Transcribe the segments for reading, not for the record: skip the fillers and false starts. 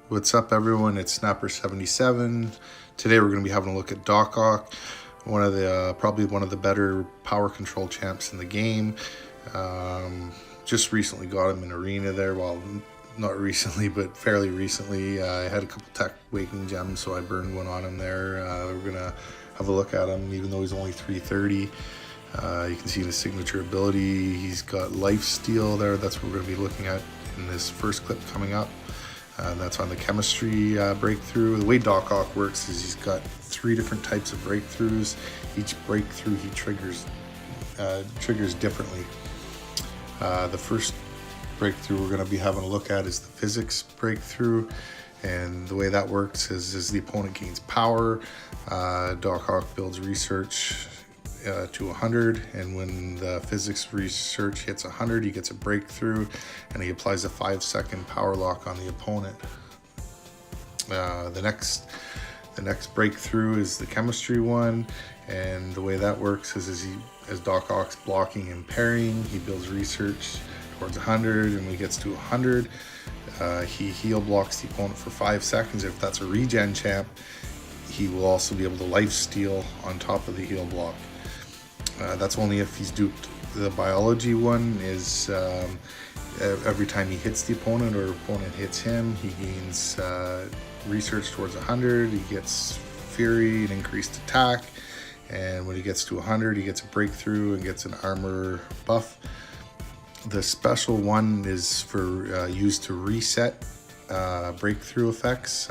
What's up, everyone? It's Snapper77. Today we're going to be having a look at Doc Ock, one of the probably one of the better power control champs in the game. Just recently got him in arena there. Well, not recently, but fairly recently. I had a couple tech waking gems, so I burned one on him there. We're gonna have a look at him, even though he's only 330. You can see the signature ability. He's got life steal there. That's what we're going to be looking at in this first clip coming up. That's on the chemistry breakthrough. The way Doc Ock works is he's got 3 different types of breakthroughs. Each breakthrough he triggers differently. The first breakthrough we're going to be having a look at is the physics breakthrough. And the way that works is as the opponent gains power, Doc Ock builds research to 100, and when the physics research hits 100, he gets a breakthrough and he applies a 5-second power lock on the opponent. The next breakthrough is the chemistry one, and the way that works is as Doc Ock's blocking and parrying, he builds research towards 100, and when he gets to 100, he heal blocks the opponent for 5 seconds. If that's a regen champ, he will also be able to life steal on top of the heal block. That's only if he's duped. The biology one is every time he hits the opponent or opponent hits him, he gains research towards 100, he gets fury and increased attack, and when he gets to 100, he gets a breakthrough and gets an armor buff. The special one is for used to reset breakthrough effects.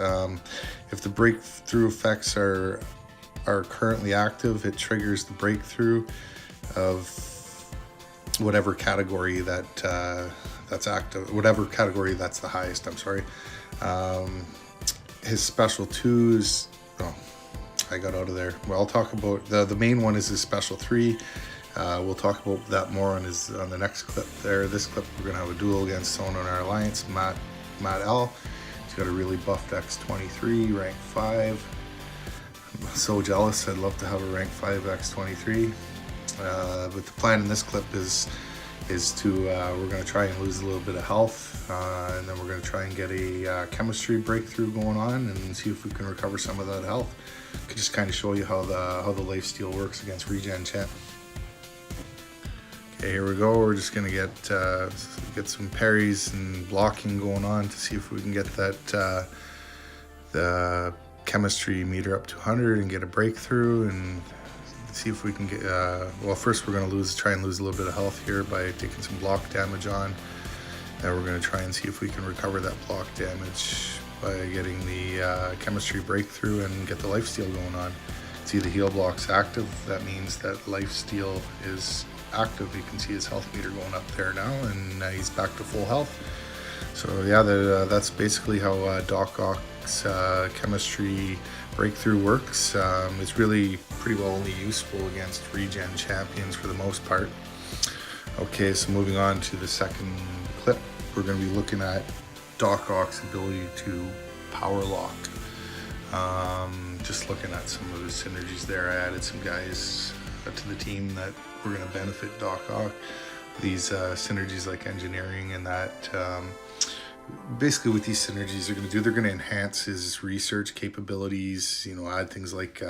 If the breakthrough effects are currently active, it triggers the breakthrough of whatever category that's active, whatever category that's the highest. I'm sorry. His special 2s, oh, I got out of there. Well, I'll talk about the main one is his special 3. We'll talk about that more on the next clip there. This clip we're gonna have a duel against someone on our alliance, Matt L. He's got a really buffed X23, rank 5. I'm so jealous. I'd love to have a rank 5 X23. But the plan in this clip is to we're going to try and lose a little bit of health, and then we're going to try and get a chemistry breakthrough going on and see if we can recover some of that health. Could just kind of show you how the life steal works against regen champ. Okay, here we go. We're just going to get some parries and blocking going on to see if we can get that the chemistry meter up to 100 and get a breakthrough and see if we can get well, first we're going to try and lose a little bit of health here by taking some block damage on. Then we're going to try and see if we can recover that block damage by getting the chemistry breakthrough and get the life steal going on. See the heal block's active. That means that life steal is active. You can see his health meter going up there now, and he's back to full health. So yeah, that's basically how Doc Ock's chemistry breakthrough works. It's really pretty well only useful against regen champions for the most part. Okay, so moving on to the second clip, we're going to be looking at Doc Ock's ability to power lock. Just looking at some of the synergies there, I added some guys to the team that were going to benefit Doc Ock. These synergies like engineering and that. Basically what these synergies are going to do, they're going to enhance his research capabilities, add things like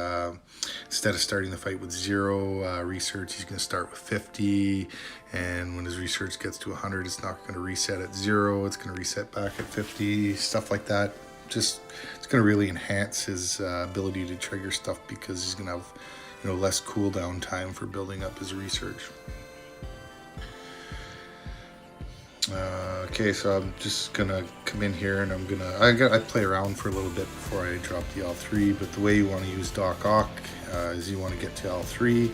instead of starting the fight with 0 research, he's going to start with 50, and when his research gets to 100, it's not going to reset at 0, it's going to reset back at 50, stuff like that. Just it's going to really enhance his ability to trigger stuff because he's going to have less cooldown time for building up his research. Okay, so I'm just gonna come in here and I play around for a little bit before I drop the L3, but the way you want to use Doc Ock is you want to get to L3,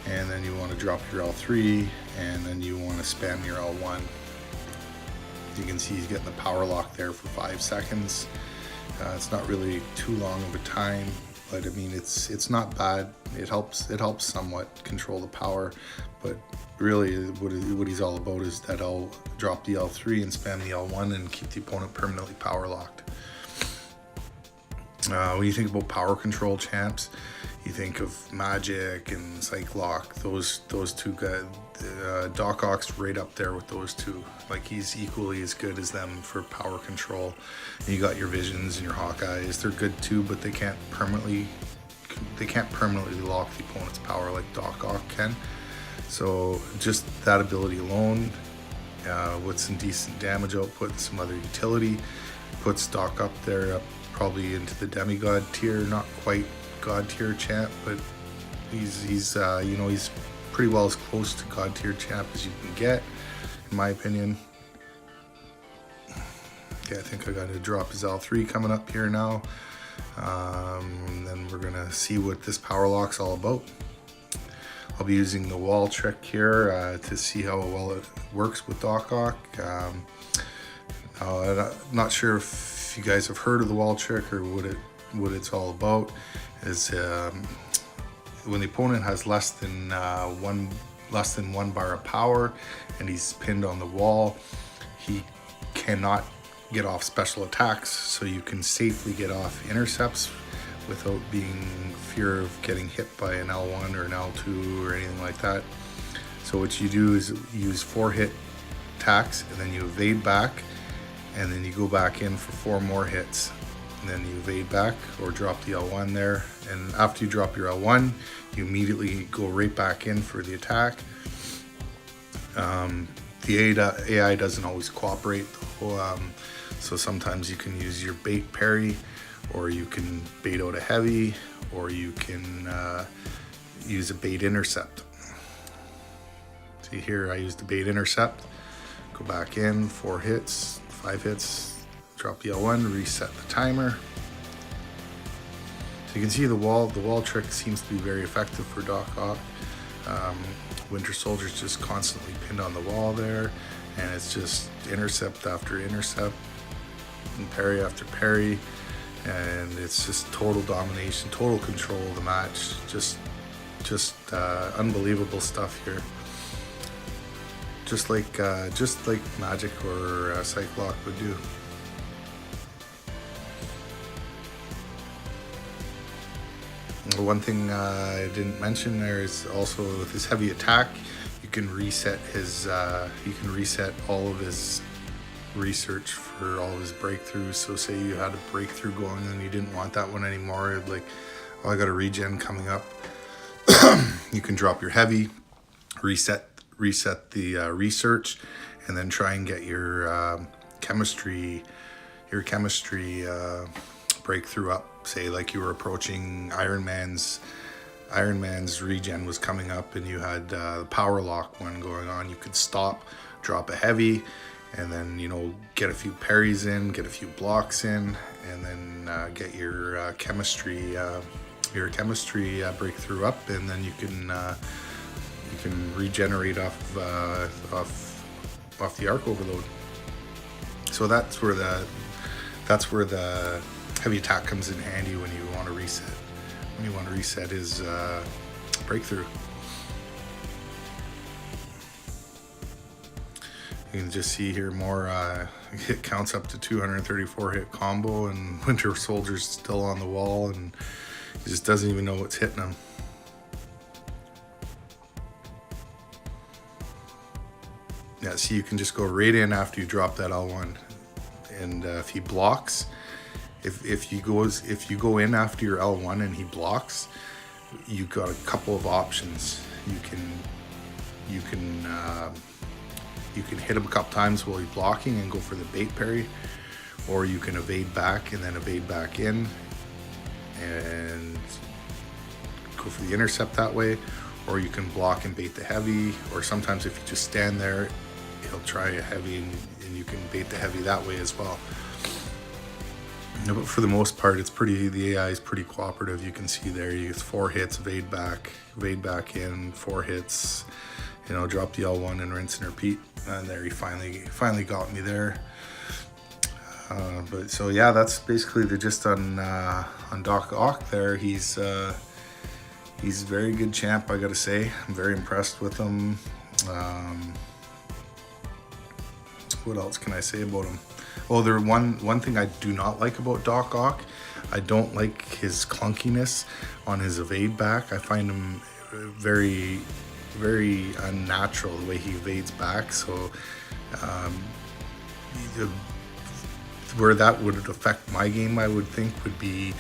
and then you want to drop your L3, and then you want to spam your L1. You can see he's getting the power lock there for 5 seconds. It's not really too long of a time, but I mean it's not bad. It helps somewhat control the power, but really what he's all about is that I'll drop the L3 and spam the L1 and keep the opponent permanently power locked. When you think about power control champs, you think of Magic and Cyclock. Those two guys. Doc Ock's right up there with those two. Like, he's equally as good as them for power control. And you got your Visions and your Hawkeyes. They're good too, but they can't permanently lock the opponent's power like Doc Ock can. So just that ability alone, with some decent damage output and some other utility, puts Doc up there, up probably into the demigod tier. Not quite god tier champ, but he's pretty well as close to god tier champ as you can get, in my opinion. Okay, I think I got to drop his L3 coming up here now. And then we're gonna see what this power lock's all about. I'll be using the wall trick here to see how well it works with Doc Ock. I'm not sure if you guys have heard of the wall trick or what it's all about. Is when the opponent has less than one bar of power and he's pinned on the wall, he cannot get off special attacks, so you can safely get off intercepts without being fear of getting hit by an L1 or an L2 or anything like that. So what you do is use 4 hit attacks, and then you evade back, and then you go back in for 4 more hits, and then you evade back or drop the L1 there. And after you drop your L1, you immediately go right back in for the attack. The AI doesn't always cooperate though, so sometimes you can use your bait parry, or you can bait out a heavy, or you can use a bait intercept. See here, I used the bait intercept. Go back in, 4 hits, 5 hits, drop the L1, reset the timer. So you can see the wall trick seems to be very effective for Doc Ock. Winter Soldier's just constantly pinned on the wall there, and it's just intercept after intercept and parry after parry, and it's just total domination, total control of the match. Just unbelievable stuff here. Just like Magic or Cyclock would do. One thing I didn't mention there is also with his heavy attack, you can reset all of his research for all of his breakthroughs. So say you had a breakthrough going and you didn't want that one anymore, like, oh, I got a regen coming up. You can drop your heavy, reset the research, and then try and get your chemistry breakthrough up. Say like you were approaching Iron Man's regen was coming up, and you had the power lock one going on. You could stop, drop a heavy, and then get a few parries in, get a few blocks in, and then get your chemistry breakthrough up, and then you can regenerate off the arc overload. So that's where the heavy attack comes in handy when you want to reset. When you want to reset his breakthrough. You can just see here more hit counts up to 234 hit combo, and Winter Soldier's still on the wall, and he just doesn't even know what's hitting him. Yeah, see, you can just go right in after you drop that L1, and if he blocks, if you go in after your L1 and he blocks, you got a couple of options. You can hit him a couple times while he's blocking and go for the bait parry, or you can evade back and then evade back in and go for the intercept that way, or you can block and bait the heavy, or sometimes if you just stand there, he'll try a heavy and you can bait the heavy that way as well. But for the most part, the AI is pretty cooperative. You can see there, you use 4 hits, evade back in, 4 hits, drop the L1 and rinse and repeat. And there, he finally got me there. But so yeah, that's basically the gist on Doc Ock there. He's a very good champ, I gotta say. I'm very impressed with him. What else can I say about him? Oh, one thing I do not like about Doc Ock, I don't like his clunkiness on his evade back. I find him very, very unnatural the way he evades back. So where that would affect my game, I would think, would be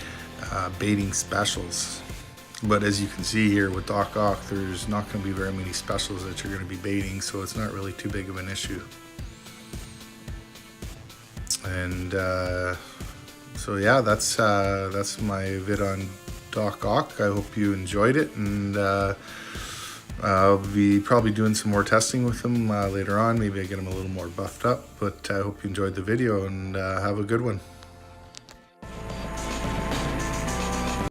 baiting specials. But as you can see here with Doc Ock, there's not going to be very many specials that you're going to be baiting, so it's not really too big of an issue. And so yeah, that's my vid on Doc Ock. I hope you enjoyed it, and I'll be probably doing some more testing with him later on. Maybe I get him a little more buffed up, but I hope you enjoyed the video, and have a good one.